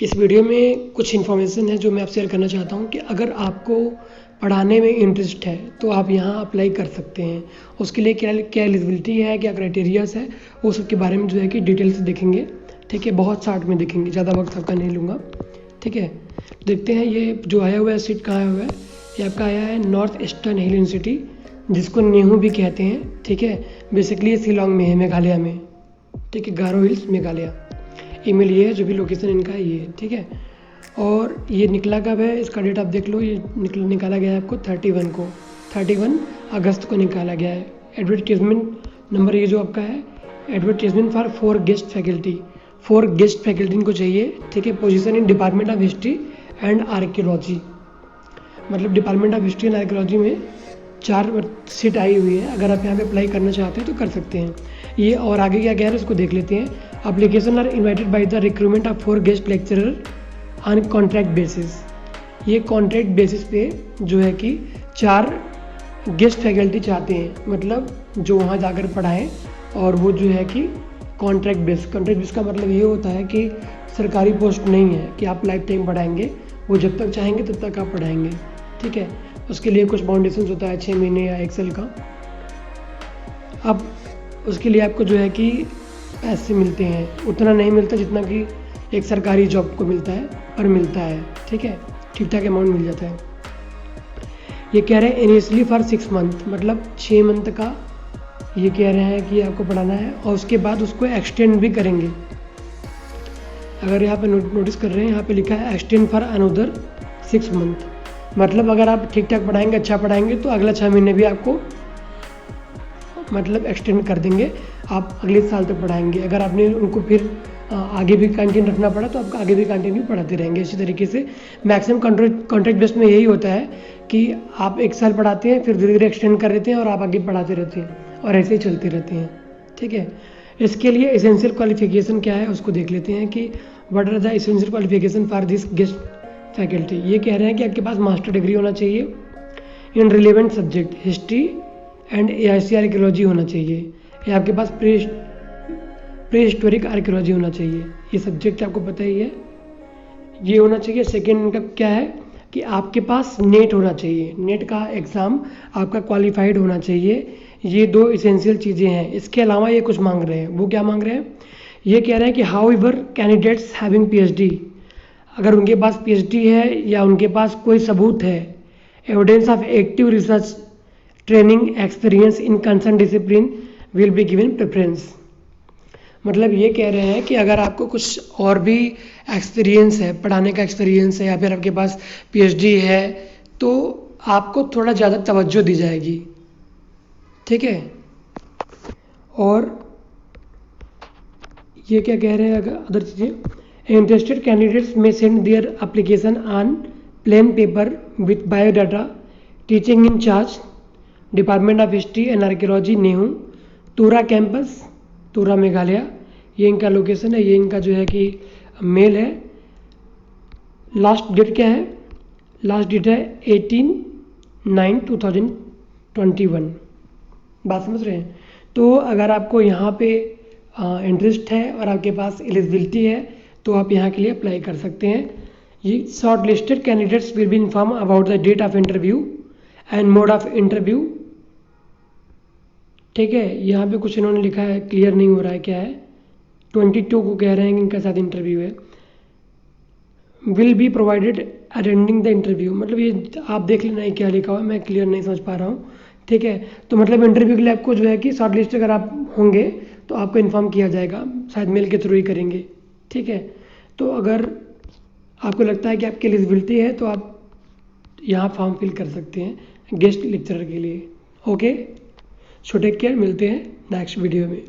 इस वीडियो में कुछ इन्फॉर्मेशन है जो मैं आपसे शेयर करना चाहता हूँ कि अगर आपको पढ़ाने में इंटरेस्ट है तो आप यहाँ अप्लाई कर सकते हैं। उसके लिए क्या क्या एलिजिबिलिटी है, क्या क्राइटेरियाज है, वो सब के बारे में जो है कि डिटेल से देखेंगे। ठीक है, बहुत शार्ट में देखेंगे, ज़्यादा वक्त आपका नहीं लूँगा। ठीक है, देखते हैं ये जो आया हुआ है सीट कहाँ आया हुआ है। ये आपका आया है नॉर्थ ईस्टर्न हिल यूनिवर्सिटी, जिसको नेहरू भी कहते हैं। ठीक है, बेसिकली ये शिलोंग में है, मेघालय में। ठीक है, गारो हिल्स मेघालय। ईमेल ये है, जो भी लोकेशन इनका है ये है। ठीक है, और ये निकला कब है, इसका डेट आप देख लो। ये निकाला गया है आपको 31 अगस्त को निकाला गया है। एडवर्टीजमेंट नंबर ये जो आपका है, advertisement for 4 guest faculty. 4 guest faculty इनको चाहिए। ठीक है, position in department of history and archaeology, मतलब department of history and archaeology में 4 सीट आई हुई है। अगर आप यहाँ पे अप्लाई करना चाहते हैं तो कर सकते हैं ये। और आगे क्या कह रहे हैं उसको देख लेते हैं। Application are invited by the recruitment of 4 guest lecturer on contract basis. ये कॉन्ट्रैक्ट बेसिस पे जो है कि 4 गेस्ट फैकल्टी चाहते हैं, मतलब जो वहाँ जाकर पढ़ाएं, और वो जो है कि कॉन्ट्रैक्ट बेस का मतलब ये होता है कि सरकारी पोस्ट नहीं है कि आप लाइफ टाइम पढ़ाएंगे, वो जब तक चाहेंगे तब तक आप पढ़ाएंगे। ठीक है, उसके लिए कुछ बाउंडेशन होता है 6 महीने या 1 साल का। अब उसके लिए आपको जो है कि पैसे मिलते हैं, उतना नहीं मिलता जितना कि एक सरकारी जॉब को मिलता है, पर मिलता है। ठीक है, ठीक ठाक अमाउंट मिल जाता है। ये कह रहे हैं इनिशियली फॉर 6 मंथ, मतलब 6 मंथ का ये कह रहे हैं कि आपको पढ़ाना है, और उसके बाद उसको एक्सटेंड भी करेंगे। अगर यहाँ पे नोटिस कर रहे हैं, यहाँ पे लिखा है एक्सटेंड फॉर अनदर 6 मंथ, मतलब अगर आप ठीक ठाक पढ़ाएंगे, अच्छा पढ़ाएंगे, तो अगला 6 महीने भी आपको मतलब एक्सटेंड कर देंगे, आप अगले साल तक पढ़ाएंगे। अगर आपने उनको फिर आगे भी कंटिन्यू रखना पड़ा तो आपका आगे भी कंटिन्यू पढ़ाते रहेंगे। इसी तरीके से मैक्सिमम कॉन्ट्रैक्ट बेस्ड में यही होता है कि आप 1 साल पढ़ाते हैं, फिर धीरे धीरे एक्सटेंड कर देते हैं और आप आगे पढ़ाते रहते हैं, और ऐसे ही चलते रहते हैं। ठीक है, इसके लिए एसेंशियल क्वालिफिकेशन क्या है उसको देख लेते हैं कि what are the essential qualification for this guest faculty. ये कह रहे हैं कि आपके पास मास्टर डिग्री होना चाहिए इन relevant subject history and AIC archaeology होना चाहिए, या आपके पास प्री हिस्टोरिक आर्कियोलॉजी होना चाहिए। ये सब्जेक्ट आपको पता ही है, ये होना चाहिए। सेकेंड इनका क्या है कि आपके पास नेट होना चाहिए, नेट का एग्ज़ाम आपका क्वालिफाइड होना चाहिए। ये 2 इसेंशियल चीज़ें हैं। इसके अलावा ये कुछ मांग रहे हैं, वो क्या मांग रहे हैं, ये कह रहे हैं कि how ever candidates having PhD, अगर उनके पास PhD है या उनके पास कोई सबूत है, evidence of active research training experience in concern discipline will be given preference. मतलब ये कह रहे हैं कि अगर आपको कुछ और भी एक्सपीरियंस है, पढ़ाने का एक्सपीरियंस है, या फिर आपके पास PhD है, तो आपको थोड़ा ज़्यादा तवज्जो दी जाएगी। ठीक है, और ये क्या कह रहे हैं अदर चीज़ें, interested candidates may send their application on plain paper with biodata, teaching in charge, department of history and archaeology Nehru, Tura campus, तूरा मेघालय। ये इनका लोकेशन है, ये इनका जो है कि मेल है। लास्ट डेट क्या है, लास्ट डेट है 18/9/2021। बात समझ रहे हैं। तो अगर आपको यहाँ पे इंटरेस्ट है और आपके पास एलिजिबिलिटी है तो आप यहाँ के लिए अप्लाई कर सकते हैं। ये short listed candidates will be inform about the date of interview and mode of interview. ठीक है, यहाँ पे कुछ इन्होंने लिखा है, क्लियर नहीं हो रहा है क्या है। 22 को कह रहे हैं कि इनका साथ इंटरव्यू है। Will be provided attending the interview, मतलब ये आप देख लेना है क्या लिखा हुआ है, मैं क्लियर नहीं समझ पा रहा हूँ। ठीक है, तो मतलब इंटरव्यू के लिए आपको जो है कि शॉर्ट लिस्ट अगर आप होंगे तो आपको इन्फॉर्म किया जाएगा, शायद मेल के थ्रू ही करेंगे। ठीक है, तो अगर आपको लगता है कि आपकी एलिजिबिलिटी है तो आप यहाँ फॉर्म फिल कर सकते हैं गेस्ट लेक्चरर के लिए। ओके, सो टेक केयर, मिलते हैं नेक्स्ट वीडियो में।